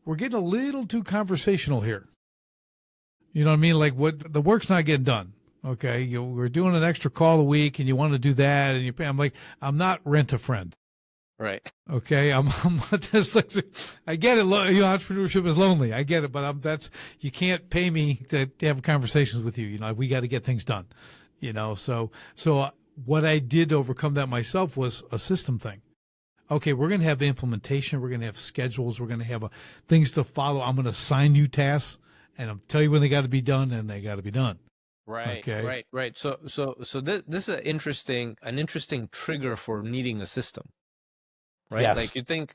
we're getting a little too conversational here. You know what I mean? Like, what the work's not getting done. Okay, we're doing an extra call a week, and you want to do that, and I'm like, I'm not rent a friend. Right. Okay, I'm not just like, I get it. Entrepreneurship is lonely. I get it, but you can't pay me to have conversations with you. We got to get things done. So what I did to overcome that myself was a system thing. Okay, we're going to have implementation. We're going to have schedules. We're going to have things to follow. I'm going to assign you tasks, and I'll tell you when they got to be done, and they got to be done. Right. Okay. Right. So this is an interesting trigger for needing a system. Right. Yes. Like you think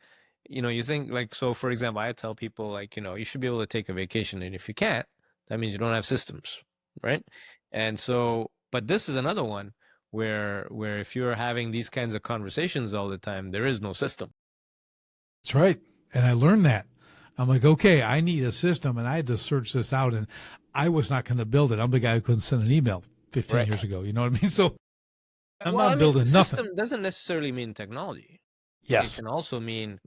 like, so for example, I tell people like, you should be able to take a vacation, and if you can't, that means you don't have systems. Right. And so, but this is another one where if you're having these kinds of conversations all the time, there is no system. That's right. And I learned that. I'm like, okay, I need a system, and I had to search this out, and I was not going to build it. I'm the guy who couldn't send an email 15 years ago. You know what I mean? So I'm not building nothing. System doesn't necessarily mean technology. Yes. It can also mean,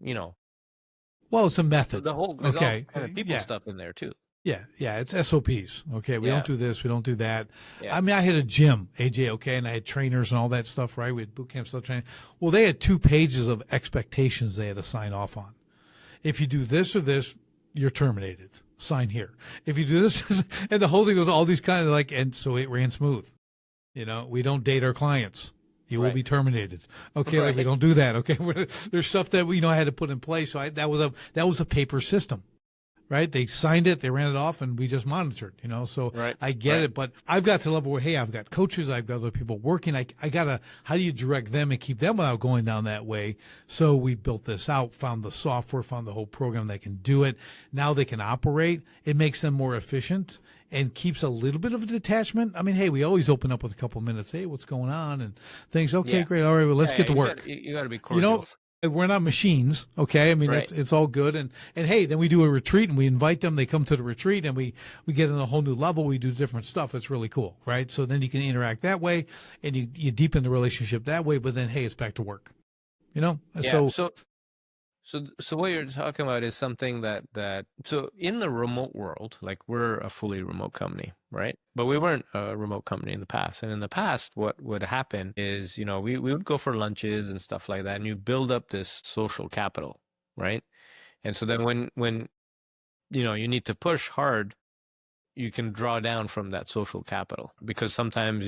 well, it's a method. there's all kind of people stuff in there too. Yeah. It's SOPs. Okay. We don't do this. We don't do that. Yeah. I mean, I had a gym, AJ, okay, and I had trainers and all that stuff, right? We had boot camp stuff training. Well, they had 2 pages of expectations they had to sign off on. If you do this or this, you're terminated. Sign here. If you do this, and the whole thing was all these kind of and so it ran smooth. We don't date our clients. You will be terminated. Okay, Right. we don't do that. Okay, there's stuff that we I had to put in place. So that was a paper system, right? They signed it, they ran it off, and we just monitored. So Right. I get it, but I've got to the level where I've got coaches, I've got other people working. I gotta, how do you direct them and keep them without going down that way? So we built this out, found the software, found the whole program that can do it. Now they can operate. It makes them more efficient and keeps a little bit of a detachment. I mean, we always open up with a couple of minutes. Hey, what's going on? And things. Okay, great. All right, well, let's get to work. You got to be cordial. We're not machines. Okay. I mean, it's all good. And hey, then we do a retreat, and we invite them. They come to the retreat, and we get on a whole new level. We do different stuff. It's really cool. Right. So then you can interact that way, and you deepen the relationship that way. But then, hey, it's back to work. Yeah. So what you're talking about is something that so in the remote world, like we're a fully remote company, right? But we weren't a remote company in the past. And in the past, what would happen is, we would go for lunches and stuff like that, and you build up this social capital, right? And so then when you need to push hard, you can draw down from that social capital, because sometimes,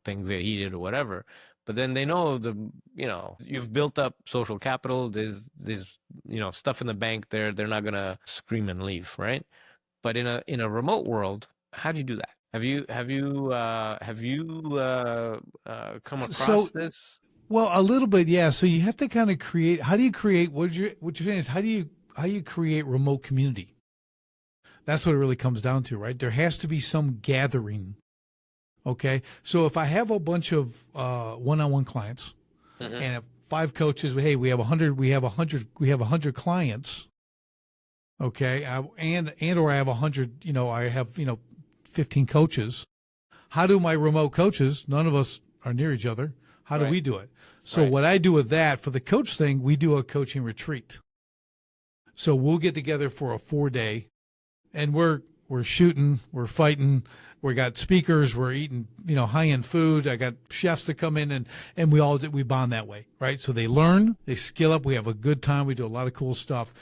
things get heated or whatever. But then they know you've built up social capital. There's stuff in the bank there. They're not gonna scream and leave, right? But in a remote world, how do you do that? Have you come across this? Well, a little bit, yeah. So you have to kind of create. How do you create? What you're saying is, how do you create remote community? That's what it really comes down to, right? There has to be some gathering. Okay, so if I have a bunch of one-on-one clients, and 5 coaches, hey, we have 100 clients. Okay, or I have 100. I have 15 coaches. How do my remote coaches? None of us are near each other. How do we do it? So what I do with that, for the coach thing, we do a coaching retreat. So we'll get together for a 4-day, and we're shooting, we're fighting. We got speakers. We're eating, high-end food. I got chefs that come in, and we bond that way, right? So they learn, they skill up. We have a good time. We do a lot of cool stuff,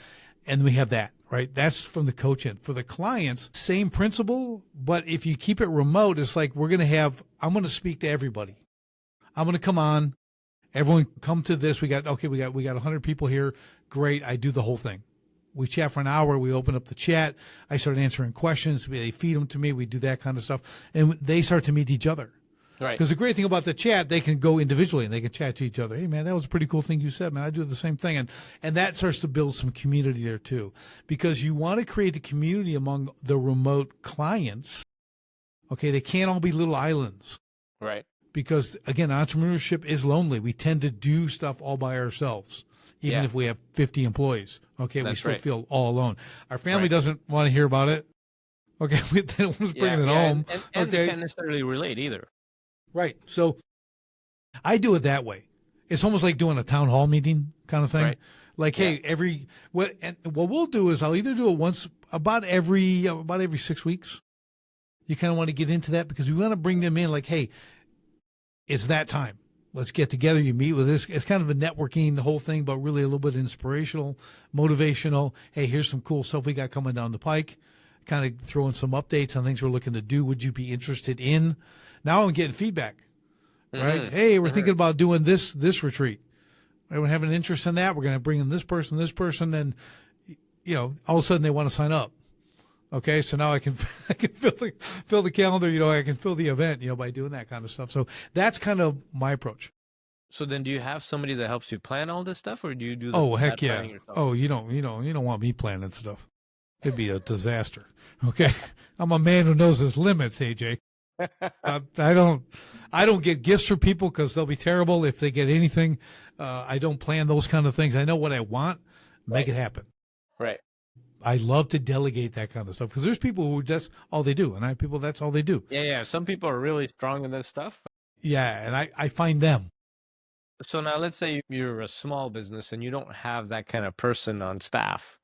and we have that, right? That's from the coach end. For the clients, same principle, but if you keep it remote, it's like I'm going to speak to everybody. I'm going to come on. Everyone come to this. We got 100 people here. Great. I do the whole thing. We chat for an hour. We open up the chat. I start answering questions. They feed them to me. We do that kind of stuff. And they start to meet each other. Right. Because the great thing about the chat, they can go individually and they can chat to each other. Hey, man, that was a pretty cool thing you said, man. I do the same thing. And that starts to build some community there, too. Because you want to create the community among the remote clients. Okay, they can't all be little islands. Right. Because again, entrepreneurship is lonely. We tend to do stuff all by ourselves, even Yeah. if we have 50 employees. Okay, we That's still right. feel all alone. Our family Right. doesn't want to hear about it. Okay, we they don't want us bringing it home. And they Okay, can't necessarily relate either. right. So I do it that way. It's almost like doing a town hall meeting kind of thing. Right. Like, Yeah. hey, what we'll do is I'll either do it once about every 6 weeks. You kind of want to get into that because we want to bring them in. Like, hey, it's that time. Let's get together. You meet with this. It's kind of a networking, the whole thing, but really a little bit inspirational, motivational. Hey, here's some cool stuff we got coming down the pike. Kind of throwing some updates on things we're looking to do. Would you be interested in? Now I'm getting feedback, right? Mm-hmm. Hey, we're thinking about doing this retreat. We have an interest in that. We're going to bring in this person, and all of a sudden they want to sign up. Okay, so now I can fill the calendar. I can fill the event. By doing that kind of stuff. So that's kind of my approach. So then, do you have somebody that helps you plan all this stuff, or do you do heck yeah. planning yourself? Oh, you don't want me planning stuff. It'd be a disaster. Okay, I'm a man who knows his limits, AJ. I don't get gifts for people because they'll be terrible if they get anything. I don't plan those kind of things. I know what I want, make it happen. Right. I love to delegate that kind of stuff because there's people who that's all they do, and I have people that's all they do. Yeah. Some people are really strong in this stuff. Yeah, and I find them. So now, let's say you're a small business and you don't have that kind of person on staff.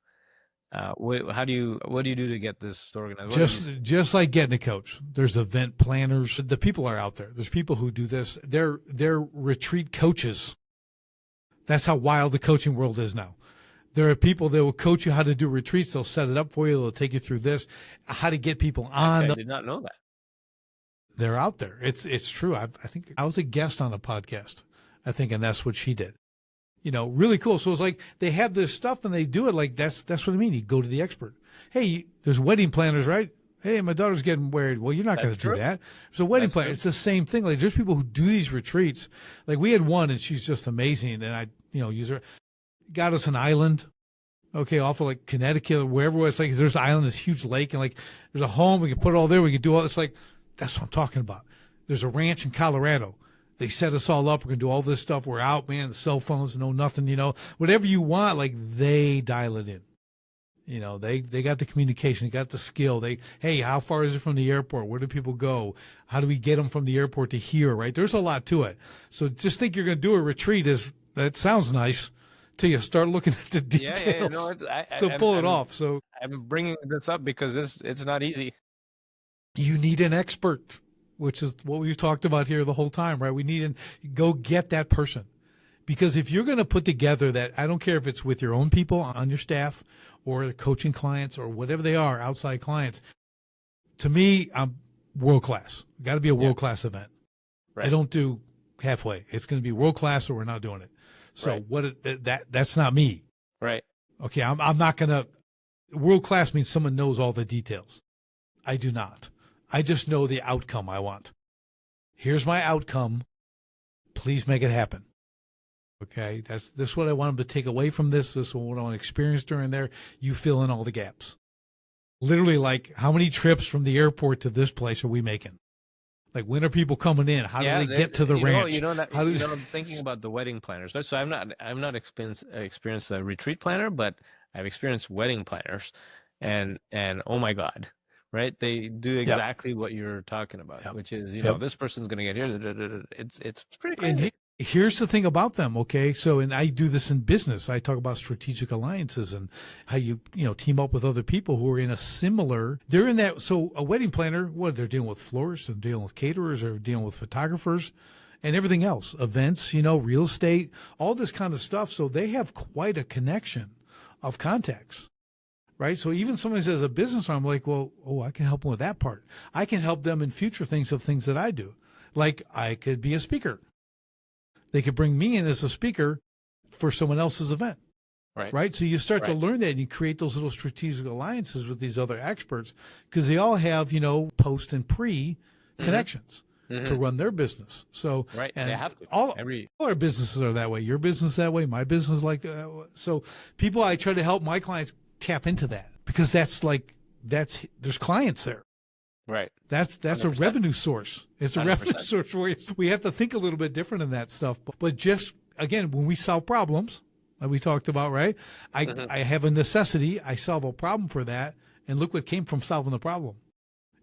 What do you do to get this organized? Just like getting a coach. There's event planners. The people are out there. There's people who do this. They're retreat coaches. That's how wild the coaching world is now. There are people that will coach you how to do retreats. They'll set it up for you. They'll take you through this, how to get people on. Actually, I did not know that. They're out there. It's true. I think I was a guest on a podcast, I think, and that's what she did. Really cool. So it's like they have this stuff and they do it like that's what I mean. You go to the expert. Hey, there's wedding planners, right? Hey, my daughter's getting married. Well, you're not going to do that. There's a wedding planner. It's the same thing. Like there's people who do these retreats. Like we had one and she's just amazing. And I, use her. Got us an island. Okay, off of like Connecticut or wherever. It's like there's an island, this huge lake, and like there's a home. We can put it all there. We can do all. It's like that's what I'm talking about. There's a ranch in Colorado. They set us all up. We're going to do all this stuff. We're out, man. The cell phones, no nothing, whatever you want, like they dial it in. They got the communication. They got the skill. Hey, how far is it from the airport? Where do people go? How do we get them from the airport to here, right? There's a lot to it. So just think you're going to do a retreat that sounds nice till you start looking at the details to pull it off. So I'm bringing this up because it's not easy. You need an expert, which is what we've talked about here the whole time, right? We need go get that person. Because if you're going to put together that, I don't care if it's with your own people on your staff or coaching clients or whatever they are, outside clients, to me, I'm world-class. Got to be a world-class event. Right. I don't do halfway. It's going to be world-class or we're not doing it. So that's not me. Right. Okay. I'm not going to, world-class means someone knows all the details. I do not. I just know the outcome I want. Here's my outcome. Please make it happen. Okay, this is what I want them to take away from this. This is what I want to experience during there. You fill in all the gaps. Literally, like, how many trips from the airport to this place are we making? Like, when are people coming in? How do they get to the ranch? I'm thinking about the wedding planners. So I'm not experienced a retreat planner, but I've experienced wedding planners, and oh my God, right? They do exactly what you're talking about, which is this person's going to get here. It's pretty crazy. And here's the thing about them, okay? So, and I do this in business. I talk about strategic alliances and how you team up with other people who are in a similar, they're in that. So a wedding planner, they're dealing with florists, they're dealing with caterers, they're dealing with photographers and everything else, events, real estate, all this kind of stuff. So they have quite a connection of contacts, right? So even somebody says a business owner, I'm like, I can help them with that part. I can help them in future things that I do. Like I could be a speaker. They could bring me in as a speaker for someone else's event. Right. So you start to learn that and you create those little strategic alliances with these other experts because they all have, post and pre connections to run their business. So, and they have to. All our businesses are that way. Your business that way, my business like that. So I try to help my clients tap into that because there's clients there. Right. That's a 100%. revenue source. It's a revenue 100%. source. We have to think a little bit different in that stuff. But just, again, when we solve problems, like we talked about, right? I have a necessity. I solve a problem for that. And look what came from solving the problem.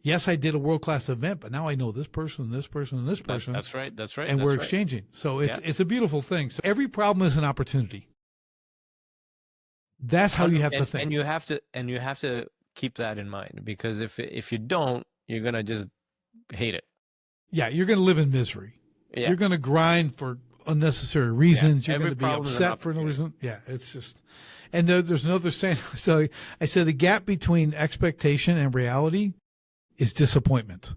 Yes, I did a world-class event, but now I know this person, this person, and this person. That's right. That's right. And that's we're right. exchanging. So it's a beautiful thing. So every problem is an opportunity. That's how you have to think. And you have to keep that in mind, because if you don't, you're gonna just hate it. Yeah, you're going to live in misery. Yeah. You're going to grind for unnecessary reasons. Yeah. You're going Every to be problem is an upset for no opportunity. reason. Yeah, it's just. And there's another saying. So I said the gap between expectation and reality is disappointment.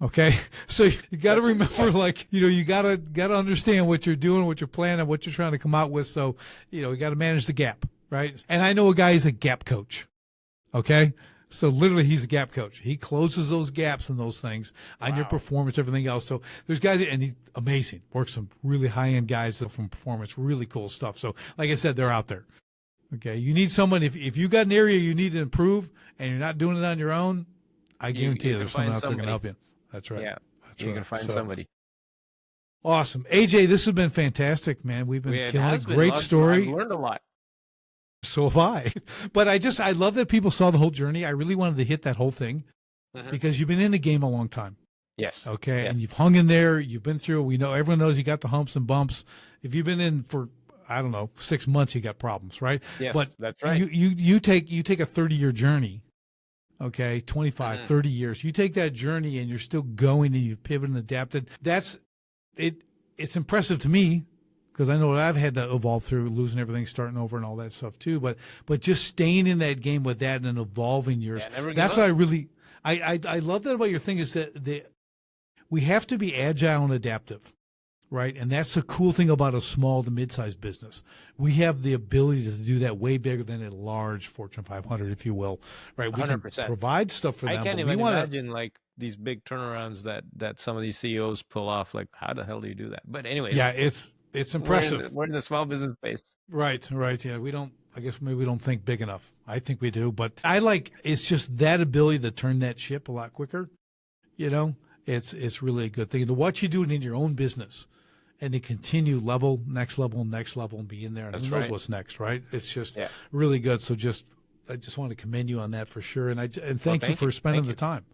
Okay, so you got to remember, like, you gotta understand what you're doing, what you're planning, what you're trying to come out with. So you got to manage the gap, right? And I know a guy who's a gap coach. Okay. So literally he's a gap coach. He closes those gaps and those things on your performance, everything else. So there's guys, and he's amazing. Works some really high-end guys from performance, really cool stuff. So like I said, they're out there. Okay. You need someone, if you got an area you need to improve and you're not doing it on your own, I guarantee you there's someone out there going to help you. That's right. Yeah. That's You right. can find somebody. Awesome. AJ, this has been fantastic, man. We've been killing it. Great story. I've learned a lot. So have I. But I love that people saw the whole journey. I really wanted to hit that whole thing because you've been in the game a long time. Yes. Okay. Yes. And you've hung in there. You've been through. We know, everyone knows you got the humps and bumps. If you've been in for, I don't know, 6 months, you got problems, right? Yes, but that's right. You take a 30-year journey. Okay. 25, 30 years. You take that journey and you're still going and you've pivoted and adapted. That's it. It's impressive to me, because I know what I've had to evolve through, losing everything, starting over, and all that stuff too. But just staying in that game with that and evolving yours. Yeah, that's what I really I love that about your thing, is that we have to be agile and adaptive, right? And that's the cool thing about a small to mid-sized business. We have the ability to do that way bigger than a large Fortune 500, if you will, right? We 100%. can provide stuff for them. I can't but even we wanna, imagine like these big turnarounds that some of these CEOs pull off. Like, how the hell do you do that? But anyways, yeah, it's impressive. We're in the small business space. Right. Yeah, I guess maybe we don't think big enough. I think we do, but it's just that ability to turn that ship a lot quicker. It's really a good thing. To watch you do it in your own business and to continue next level, and be in there, and who knows what's next, right? It's just really good. So I just want to commend you on that for sure. And thank you for spending the time.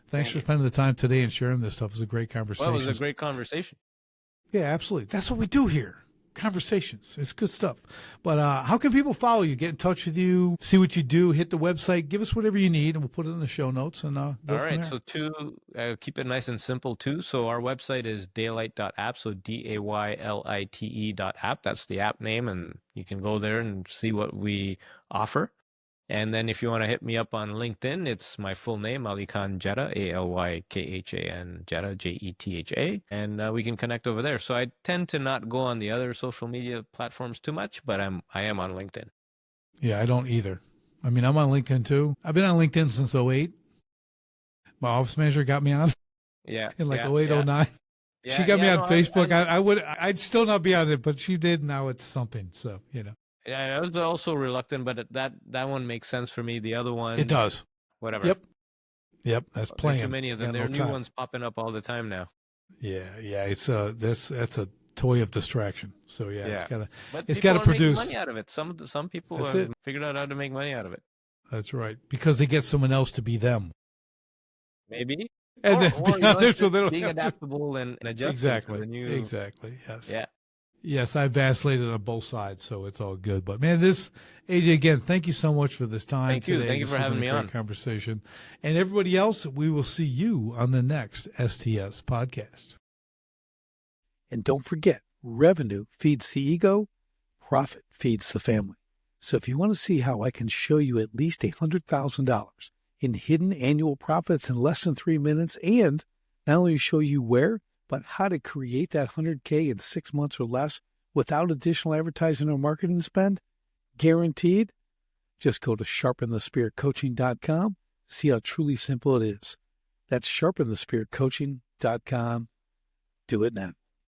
Thanks for spending the time today and sharing this stuff. It was a great conversation. Well, it was a great conversation. Yeah, absolutely. That's what we do here. Conversations. It's good stuff. But how can people follow you, get in touch with you, see what you do, hit the website, give us whatever you need, and we'll put it in the show notes. And go all right. from there. So keep it nice and simple too. So our website is daylight.app. So DAYLITE.app. That's the app name. And you can go there and see what we offer. And then if you want to hit me up on LinkedIn, it's my full name, Ali Khan Jeddah, ALYKHAN Jeddah, JETHA. And we can connect over there. So I tend to not go on the other social media platforms too much, but I am on LinkedIn. Yeah, I don't either. I mean, I'm on LinkedIn too. I've been on LinkedIn since 2008. My office manager got me on. Yeah. In 2008, 2009. Yeah, she got me on Facebook. I'd still not be on it, but she did. Now it's something. So, Yeah, I was also reluctant, but that one makes sense for me. The other one, it does. Whatever. Yep. That's playing. Too many of them. There are new ones popping up all the time now. Yeah. It's that's a toy of distraction. So it's got to produce money out of it. Some people have figured out how to make money out of it. That's right, because they get someone else to be them. Maybe. And then so they don't being adaptable and adjusting. Exactly. To the new... Exactly. Yes. Yeah. Yes, I vacillated on both sides, so it's all good. But man, AJ, again, thank you so much for this time. Thank you. Today. Thank you for having me on. Great conversation. And everybody else, we will see you on the next STS podcast. And don't forget, revenue feeds the ego, profit feeds the family. So if you want to see how I can show you at least $100,000 in hidden annual profits in less than 3 minutes, and not only show you where, but how to create that 100K in 6 months or less without additional advertising or marketing spend, guaranteed, just go to sharpenthespiritcoaching.com. See how truly simple it is. That's sharpenthespiritcoaching.com. Do it now.